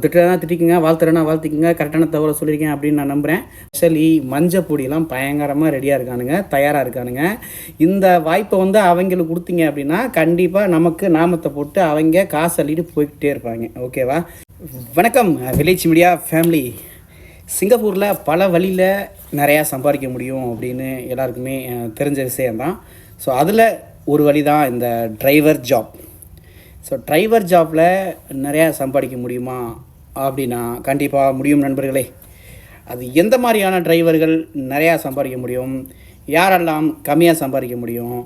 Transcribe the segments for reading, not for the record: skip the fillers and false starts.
திட்டுறனா திட்டிக்குங்க, வாழ்த்துறனா வாழ்த்திக்குங்க, கரெக்டான தகவலை சொல்லியிருக்கேன் அப்படின்னு நான் நம்புகிறேன். ஸ்பெஷலி மஞ்சள் பொடியெல்லாம் பயங்கரமாக ரெடியாக இருக்கானுங்க, தயாராக இருக்கானுங்க. இந்த வாய்ப்பை வந்து அவங்களுக்கு கொடுத்தீங்க அப்படின்னா கண்டிப்பாக நமக்கு நாமத்தை போட்டு அவங்க காசு அள்ளிட்டு போய்கிட்டே இருப்பாங்க. ஓகேவா? வணக்கம் வில்லேஜ் மீடியா ஃபேமிலி. சிங்கப்பூரில் பல வழியில் நிறையா சம்பாதிக்க முடியும் அப்படின்னு எல்லாருக்குமே தெரிஞ்ச விஷயந்தான். ஸோ அதில் ஒரு வழி தான் இந்த டிரைவர் ஜாப். ஸோ டிரைவர் ஜாப்பில் நிறையா சம்பாதிக்க முடியுமா அப்படின்னா கண்டிப்பாக முடியும் நண்பர்களே. அது எந்த மாதிரியான டிரைவர்கள் நிறையா சம்பாதிக்க முடியும், யாரெல்லாம் கம்மியாக சம்பாதிக்க முடியும்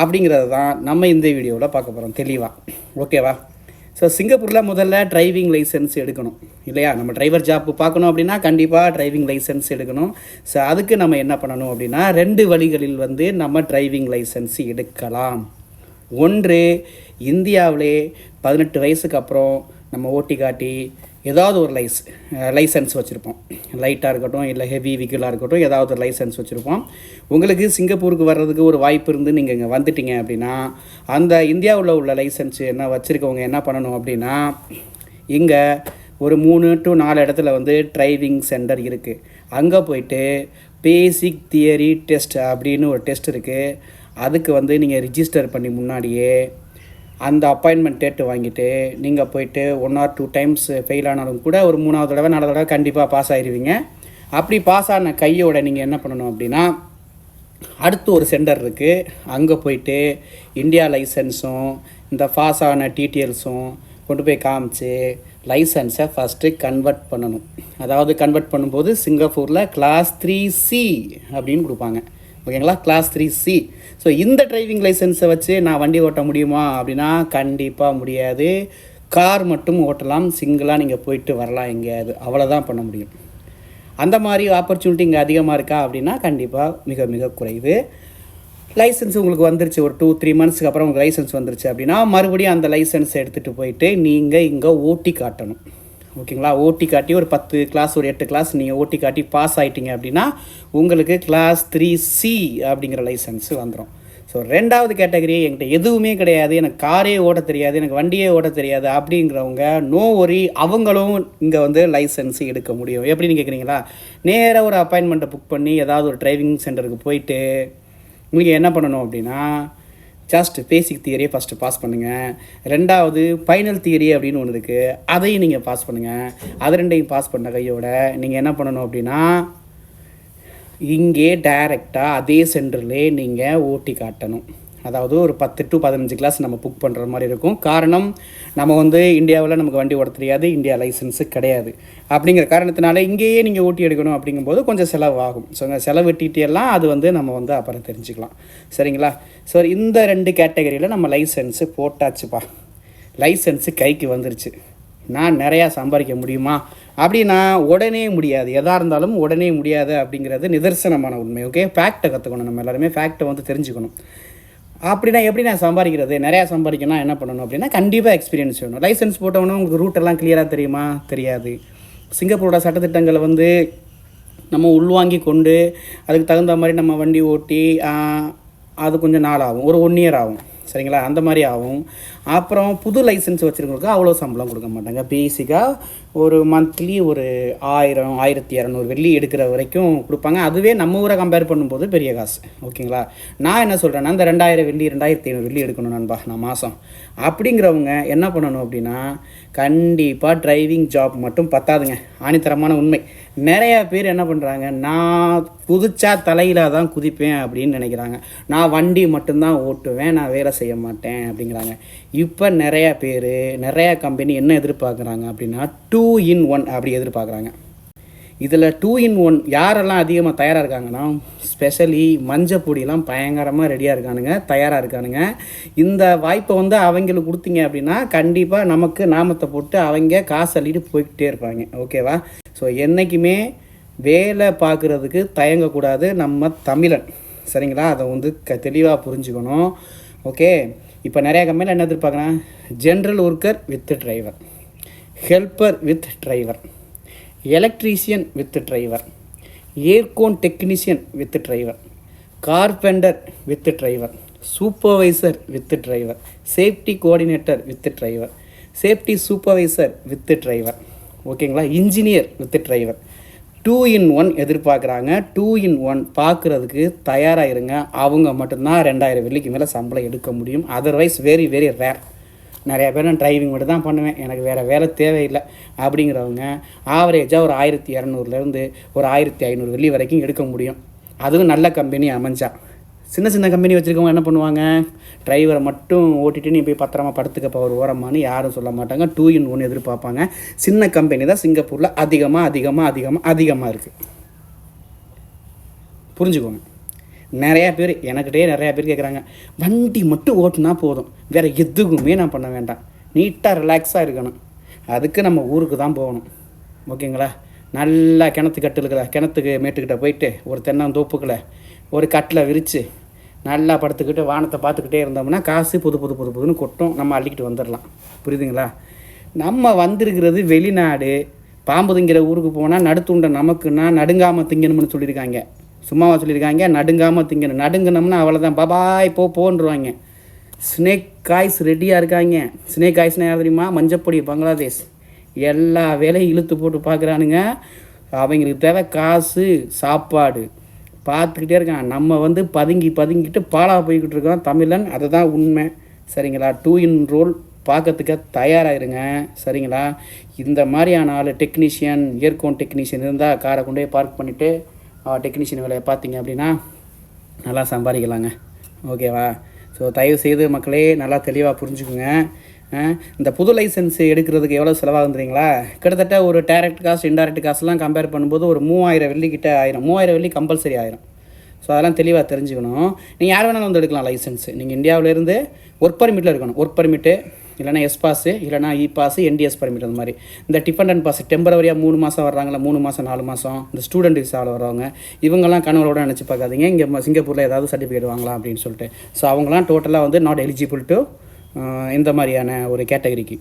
அப்படிங்கிறது தான் நம்ம இந்த வீடியோவில் பார்க்க போகிறோம் தெளிவாக. ஓகேவா? ஸோ சிங்கப்பூரில் முதல்ல டிரைவிங் லைசன்ஸ் எடுக்கணும் இல்லையா? நம்ம டிரைவர் ஜாப் பார்க்கணும் அப்படின்னா கண்டிப்பாக டிரைவிங் லைசன்ஸ் எடுக்கணும். ஸோ அதுக்கு நம்ம என்ன பண்ணணும் அப்படின்னா 2 வழிகளில் வந்து நம்ம டிரைவிங் லைசன்ஸ் எடுக்கலாம். ஒன்று, இந்தியாவிலே 18 வயசுக்கு அப்புறம் நம்ம ஓட்டி காட்டி ஏதாவது ஒரு லைசன்ஸ் வச்சுருப்போம். லைட்டாக இருக்கட்டும் இல்லை ஹெவி வெஹிக்கிளாக இருக்கட்டும், ஏதாவது ஒரு லைசன்ஸ் வச்சுருப்போம். உங்களுக்கு சிங்கப்பூருக்கு வர்றதுக்கு ஒரு வாய்ப்பு இருந்து நீங்கள் இங்கே வந்துட்டீங்க அப்படின்னா அந்த இந்தியாவில் உள்ள லைசன்ஸ் என்ன வச்சுருக்கவங்க என்ன பண்ணணும் அப்படின்னா, இங்கே ஒரு 3 to 4 இடத்துல வந்து டிரைவிங் சென்டர் இருக்குது. அங்கே போயிட்டு பேசிக் தியரி டெஸ்ட் அப்படின்னு ஒரு டெஸ்ட் இருக்குது. அதுக்கு வந்து நீங்கள் ரிஜிஸ்டர் பண்ணி முன்னாடியே அந்த அப்பாயின்மெண்ட் டேட்டு வாங்கிட்டு நீங்கள் போயிட்டு 1 or 2 டைம்ஸ் ஃபெயில் ஆனாலும் கூட ஒரு 3வது தடவை 4வது தடவை கண்டிப்பாக பாஸ் ஆகிடுவீங்க. அப்படி பாஸ் ஆன கையோட நீங்கள் என்ன பண்ணணும் அப்படின்னா, அடுத்து ஒரு சென்டர் இருக்குது. அங்கே போயிட்டு இந்தியா லைசன்ஸும் இந்த பாஸ் ஆன டீட்டெயில்ஸும் கொண்டு போய் காமிச்சு லைசன்ஸை ஃபஸ்ட்டு கன்வெர்ட் பண்ணணும். அதாவது கன்வெர்ட் பண்ணும்போது சிங்கப்பூரில் கிளாஸ் 3C அப்படின்னு கொடுப்பாங்க. ஓகேங்களா? Class 3C. ஸோ இந்த டிரைவிங் லைசன்ஸை வச்சு நான் வண்டி ஓட்ட முடியுமா அப்படின்னா கண்டிப்பாக முடியாது. கார் மட்டும் ஓட்டலாம், சிங்கிளாக நீங்கள் போயிட்டு வரலாம் எங்கேயாவது, அவ்வளோதான் பண்ண முடியும். அந்த மாதிரி ஆப்பர்ச்சுனிட்டி இங்கே அதிகமாக இருக்கா அப்படின்னா கண்டிப்பாக மிக மிக குறைவு. லைசன்ஸ் உங்களுக்கு வந்துருச்சு, ஒரு 2-3 மந்த்ஸ்க்கு அப்புறம் உங்களுக்கு லைசன்ஸ் வந்துருச்சு அப்படின்னா மறுபடியும் அந்த லைசன்ஸை எடுத்துகிட்டு போயிட்டு நீங்கள் இங்கே ஓட்டி காட்டணும். ஓகேங்களா? ஓட்டி காட்டி ஒரு 10 கிளாஸ் ஒரு 8 கிளாஸ் நீங்கள் ஓட்டி காட்டி பாஸ் ஆகிட்டீங்க அப்படின்னா உங்களுக்கு கிளாஸ் 3C அப்படிங்கிற லைசன்ஸ் வந்துடும். ஸோ 2வது கேட்டகரி, என்கிட்ட எதுவுமே கிடையாது, எனக்கு காரே ஓட்ட தெரியாது, எனக்கு வண்டியே ஓட்ட தெரியாது அப்படிங்கிறவங்க நோ ஒரி, அவங்களும் இங்கே வந்து லைசன்ஸ் எடுக்க முடியும். எப்படின்னு கேட்குறீங்களா? நேராக ஒரு அப்பாயின்மெண்ட்டை புக் பண்ணி ஏதாவது ஒரு டிரைவிங் சென்டருக்கு போயிட்டு நீங்கள் என்ன பண்ணணும் அப்படின்னா, ஜஸ்ட் பேசிக் தியரியை ஃபஸ்ட்டு பாஸ் பண்ணுங்கள். 2வது ஃபைனல் தியரி அப்படின்னு ஒன்று இருக்குது, அதையும் நீங்கள் பாஸ் பண்ணுங்கள். அது 2ஐயும் பாஸ் பண்ண கையோட நீங்கள் என்ன பண்ணணும் அப்படின்னா, இங்கே டைரெக்டாக அதே சென்டர்லேயே நீங்கள் ஓட்டி காட்டணும். அதாவது ஒரு 10 to 15 கிளாஸ் நம்ம புக் பண்ணுற மாதிரி இருக்கும். காரணம், நம்ம வந்து இந்தியாவில் நமக்கு வண்டி ஓட தெரியாது, இந்தியா லைசன்ஸு கிடையாது. அப்படிங்கிற காரணத்தினால இங்கேயே நீங்கள் ஓட்டி எடுக்கணும் அப்படிங்கும்போது கொஞ்சம் செலவு ஆகும். ஸோ அந்த செலவு டீட்டெயிலாம் அது வந்து நம்ம வந்து அப்புறம் தெரிஞ்சுக்கலாம். சரிங்களா? ஸோ இந்த 2 கேட்டகரியில் நம்ம லைசன்ஸு போட்டாச்சுப்பா, லைசன்ஸு கைக்கு வந்துருச்சு. நான் நிறையா சம்பாதிக்க முடியுமா அப்படின்னா உடனே முடியாது. எதாக இருந்தாலும் உடனே முடியாது அப்படிங்கிறது நிதர்சனமான உண்மை. ஓகே? ஃபேக்டை கற்றுக்கணும், நம்ம எல்லாருமே ஃபேக்டை வந்து தெரிஞ்சுக்கணும். அப்படின்னா எப்படி நான் சம்பாதிக்கிறது? நிறையா சம்பாதிக்கணும் என்ன பண்ணணும் அப்படின்னா கண்டிப்பாக எக்ஸ்பீரியன்ஸ் வேணும். லைசன்ஸ் போட்டவனும் உங்களுக்கு ரூட்டெல்லாம் கிளியராக தெரியுமா? தெரியாது. சிங்கப்பூரோட சட்டத்திட்டங்களை வந்து நம்ம உள்வாங்கி கொண்டு அதுக்கு தகுந்த மாதிரி நம்ம வண்டி ஓட்டி அது கொஞ்சம் நாள் ஆகும், ஒரு 1 year ஆகும். சரிங்களா? அந்த மாதிரி ஆகும். அப்புறம் புது லைசன்ஸ் வச்சுருக்கவங்களுக்கு அவ்வளோ சம்பளம் கொடுக்க மாட்டாங்க. பேசிக்காக ஒரு மந்த்லி ஒரு 1000-1200 வெள்ளி எடுக்கிற வரைக்கும் கொடுப்பாங்க. அதுவே நம்ம ஊரை கம்பேர் பண்ணும்போது பெரிய காசு. ஓகேங்களா? நான் என்ன சொல்கிறேன்னா, இந்த 2000 வெள்ளி 2500 வெள்ளி எடுக்கணும் நண்பா நான் மாதம் அப்படிங்கிறவங்க என்ன பண்ணணும் அப்படின்னா, கண்டிப்பாக டிரைவிங் ஜாப் மட்டும் பத்தாதுங்க. ஆணித்தரமான உண்மை. நிறையா பேர் என்ன பண்ணுறாங்க, நான் குதிச்சா தலையில் தான் குதிப்பேன் அப்படின்னு நினைக்கிறாங்க. நான் வண்டி மட்டும்தான் ஓட்டுவேன், நான் வேலை செய்ய மாட்டேன் அப்படிங்கிறாங்க. இப்போ நிறையா பேர் நிறையா கம்பெனி என்ன எதிர்பார்க்குறாங்க அப்படின்னா 2 in 1 அப்படி எதிர்பார்க்குறாங்க. இதில் 2 in 1 யாரெல்லாம் அதிகமாக தயாராக இருக்காங்கன்னா, ஸ்பெஷலி மஞ்சள் பொடியெல்லாம் பயங்கரமாக ரெடியாக இருக்கானுங்க, தயாராக இருக்கானுங்க. இந்த வாய்ப்பை வந்து அவங்களுக்கு கொடுத்தீங்க அப்படின்னா கண்டிப்பாக நமக்கு நாமத்தை போட்டு அவங்க காசு அள்ளிட்டு போய்கிட்டே இருப்பாங்க. ஓகேவா? ஸோ என்றைக்குமே வேலை பார்க்குறதுக்கு தயங்கக்கூடாது நம்ம தமிழன். சரிங்களா? அதை வந்து தெளிவாக புரிஞ்சுக்கணும். ஓகே? இப்போ நிறையா கம்பெனியில் என்ன எதிர்பார்க்குறேன், general worker with driver, helper with driver, electrician with driver, aircon technician with driver, carpenter with driver, supervisor with driver, safety coordinator with driver, safety supervisor with driver. ஓகேங்களா. இன்ஜினியர் வித் டிரைவர் 2 in 1 எதிர்பார்க்குறாங்க. 2 in 1 பார்க்குறதுக்கு தயாராகிருங்க. அவங்க மட்டும்தான் 2000 வெள்ளிக்கு மேலே சம்பளம் எடுக்க முடியும். Otherwise very very rare. நிறையா பேர் நான் டிரைவிங் மட்டும் தான் பண்ணுவேன், எனக்கு வேறு வேலை தேவையில்லை அப்படிங்கிறவங்க ஆவரேஜாக ஒரு 1200 ஒரு 1500 வெள்ளி வரைக்கும் எடுக்க முடியும். அதுவும் நல்ல கம்பெனி அமைஞ்சா. சின்ன சின்ன கம்பெனி வச்சுருக்கவங்க என்ன பண்ணுவாங்க, டிரைவரை மட்டும் ஓட்டிட்டு நீ போய் பத்திரமா படுத்துக்கப்போ ஒரு ஓரமானு யாரும் சொல்ல மாட்டாங்க. 2 in 1 எதிர்பார்ப்பாங்க. சின்ன கம்பெனி தான் சிங்கப்பூரில் அதிகமாக இருக்குது. புரிஞ்சுக்கோங்க. நிறையா பேர் எனக்கிட்டே நிறையா பேர் கேட்குறாங்க, வண்டி மட்டும் ஓட்டுனா போதும், வேறு எதுக்குமே நான் பண்ண வேண்டாம், நீட்டாக ரிலாக்ஸாக இருக்கணும், அதுக்கு நம்ம ஊருக்கு தான் போகணும். ஓகேங்களா. நல்லா கிணத்துக்கு மேட்டுக்கிட்ட போயிட்டு ஒரு தென்னந்தோப்புக்களை ஒரு கட்டில் விரித்து நல்லா படுத்துக்கிட்டு வானத்தை பார்த்துக்கிட்டே இருந்தோம்னா காசு புதுன்னு கொட்டும், நம்ம அள்ளிக்கிட்டு வந்துடலாம். புரியுதுங்களா. நம்ம வந்திருக்கிறது வெளிநாடு. பாம்பு திங்கிற ஊருக்கு போனால் நடுத்துண்ட நமக்குன்னா நடுங்காமல் திங்கணும்னு சொல்லியிருக்காங்க. சும்மாவாக சொல்லியிருக்காங்க, நடுங்காமல் திங்கணும். நடுங்கினோம்னா அவ்வளோதான், பபாய் போன்றுவாங்க. ஸ்னேக் காய்ஸ் ரெடியாக இருக்காங்க. ஸ்னேக் காய்ஸ்னால் யார் தெரியுமா, மஞ்சப்பொடி, பங்களாதேஷ். எல்லா வேலையும் இழுத்து போட்டு பார்க்குறானுங்க. அவங்களுக்கு தேவை காசு, சாப்பாடு. பார்த்துக்கிட்டே இருக்கான். நம்ம வந்து பதுங்கிட்டு பாலாக போய்கிட்டு இருக்கோம் தமிழன். அதுதான் உண்மை. சரிங்களா. 2 in ரோல் பார்க்கறதுக்கு தயாராகிருங்க. சரிங்களா. இந்த மாதிரியான ஆள் டெக்னீஷியன், ஏர்கோன் டெக்னீஷியன் இருந்தால் காரை கொண்டு போய் பார்க் பண்ணிவிட்டு டெக்னீஷியன் வேலையை பார்த்தீங்க அப்படின்னா நல்லா சம்பாதிக்கலாங்க. ஓகேவா. ஸோ தயவுசெய்து மக்களே நல்லா தெளிவாக புரிஞ்சுக்குங்க. இந்த புது லைசன்ஸ் எடுக்கிறதுக்கு எவ்வளோ செலவாகும் தெரியுங்களா. கிட்டத்தட்ட ஒரு டைரக்ட் காஸ்ட் இன்டைரக்ட் காஸ்ட்லாம் கம்பேர் பண்ணும்போது ஒரு 3000 வெள்ளிக்கிட்ட ஆயிரும். 3000 வெள்ளி கம்பல்சரி ஆயிரும். ஸோ அதெல்லாம் தெளிவாக தெரிஞ்சுக்கணும். நீங்கள் யார் வேணாலும் வந்து எடுக்கலாம் லைசன்ஸ். நீங்கள் இந்தியாவிலேருந்து ஒர்க் பர்மிட்டில் இருக்கணும். ஒர்க் பர்மிட்டு இல்லைனா எஸ் பாஸு இல்லைனா இ பாஸு என்டிஎஸ் பர்மிட். அந்த மாதிரி இந்த டிபெண்டன்ட் பாஸ் டெம்பரவரியாக 3 மாதம் வர்றாங்களா, 3 மாதம் 4 மாதம் இந்த ஸ்டூடெண்ட் விசாவில் வரவங்க இவங்கெல்லாம் கனவோட நினச்சி பார்க்காதீங்க இங்கே சிங்கப்பூரில் ஏதாவது சர்டிஃபிகேட் வாங்கலாம் அப்படின்னு சொல்லிட்டு. ஸோ அவங்களாம் டோட்டலாக வந்து நாட் எலிஜிபிள் டு இந்த மாதிரியான ஒரு கேட்டகரிக்கு.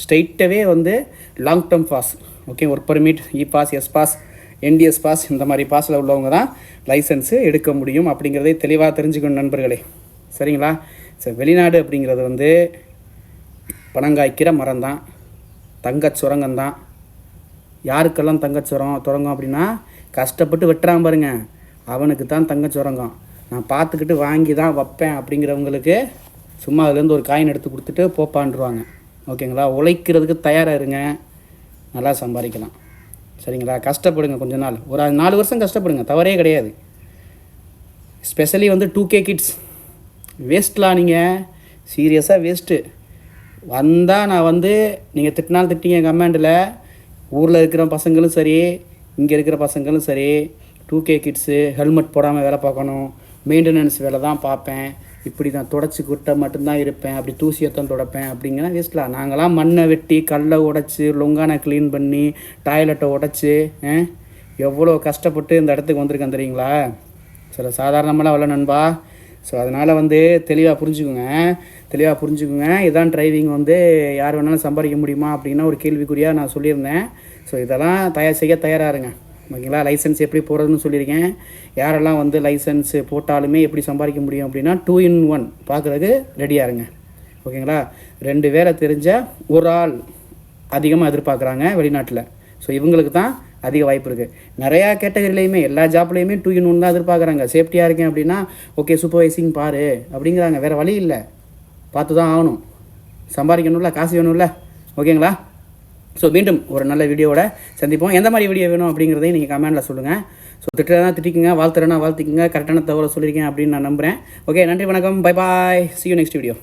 ஸ்ட்ரெயிட்டாகவே வந்து long term pass, okay, work permit, E pass, S pass, NTS pass இந்த மாதிரி பாஸில் உள்ளவங்க தான் லைசன்ஸு எடுக்க முடியும் அப்படிங்கிறதை தெளிவாக தெரிஞ்சுக்கணும் நண்பர்களே. சரிங்களா. ஸோ வெளிநாடு அப்படிங்கிறது வந்து பனங்காய்க்கிற மரம் தான், தங்கச் சுரங்கம் தான். யாருக்கெல்லாம் தங்கச் சுரங்கம் அப்படின்னா கஷ்டப்பட்டு வெட்டுறான் பாருங்க, அவனுக்கு தான் தங்கச் சுரங்கம். நான் பார்த்துக்கிட்டு வாங்கி தான் வைப்பேன் அப்படிங்கிறவங்களுக்கு சும்மா அதுலேருந்து ஒரு காயின் எடுத்து கொடுத்துட்டு போப்பான்ருவாங்க. ஓகேங்களா. உழைக்கிறதுக்கு தயாராக இருங்க, நல்லா சம்பாதிக்கலாம். சரிங்களா. கஷ்டப்படுங்க கொஞ்ச நாள், ஒரு 4 வருஷம் கஷ்டப்படுங்க, தவறே கிடையாது. ஸ்பெஷலி வந்து 2K கிட்ஸ் வேஸ்ட்லாம். நீங்கள் சீரியஸாக வேஸ்ட்டு. வந்தால் நான் வந்து நீங்கள் திட்டினாலும் திட்டிங்க கமெண்டில், ஊரில் இருக்கிற பசங்களும் சரி இங்கே இருக்கிற பசங்களும் சரி 2K கிட்ஸு ஹெல்மெட் போடாமல் வேலை பார்க்கணும், மெயின்டெனன்ஸ் வேலை தான் பார்ப்பேன், இப்படி தான் தொடச்சி குட்டை மட்டும்தான் இருப்பேன், அப்படி தூசியத்தான் துடைப்பேன் அப்படிங்கிற வேஸ்ட்லாம். நாங்களாம் மண்ணை வெட்டி கல்லை உடச்சி லொங்கானை க்ளீன் பண்ணி டாய்லெட்டை உடச்சி எவ்வளோ கஷ்டப்பட்டு இந்த இடத்துக்கு வந்திருக்கேன் தெரியுங்களா. சில சாதாரணமெல்லாம் வரல நண்பா. ஸோ அதனால் வந்து தெளிவாக புரிஞ்சுக்குங்க. இதான் டிரைவிங் வந்து யார் வேணாலும் சம்பாதிக்க முடியுமா அப்படின்னா ஒரு கேள்விக்குறியாக நான் சொல்லியிருந்தேன். ஸோ இதெல்லாம் தயாராக இருங்க. ஓகேங்களா. லைசன்ஸ் எப்படி போடுறதுன்னு சொல்லியிருக்கேன். யாரெல்லாம் வந்து லைசன்ஸ் போட்டாலுமே எப்படி சம்பாதிக்க முடியும் அப்படின்னா 2 in 1 பார்க்குறதுக்கு ரெடியாக இருங்க. ஓகேங்களா. 2 வேலை தெரிஞ்ச ஒரு ஆள் அதிகமாக எதிர்பார்க்குறாங்க வெளிநாட்டில். ஸோ இவங்களுக்கு தான் அதிக வாய்ப்பு இருக்குது. நிறையா கேட்டகரிலையுமே எல்லா ஜாப்லேயுமே 2 in 1 தான் எதிர்பார்க்குறாங்க. சேஃப்டியாக இருக்கேன் அப்படின்னா ஓகே சூப்பர்வைசிங் பாரு அப்படிங்கிறாங்க. வேறு வழி இல்லை, பார்த்து தான் ஆகணும். சம்பாதிக்கணும்ல, காசு வேணும்ல. ஓகேங்களா. ஸோ மீண்டும் ஒரு நல்ல வீடியோவோட சந்திப்போம். எந்த மாதிரி வீடியோ வேணும் அப்படிங்கிறதையும் நீங்கள் கமெண்டில் சொல்லுங்கள். ஸோ திட்டுறதா திட்டிக்குங்க, வாழ்த்துறனா வாழ்த்திக்குங்க, கரெக்டான தகவலை சொல்லியிருக்கேன் அப்படின்னு நான் நம்புகிறேன். ஓகே, நன்றி, வணக்கம், bye bye, see you next video.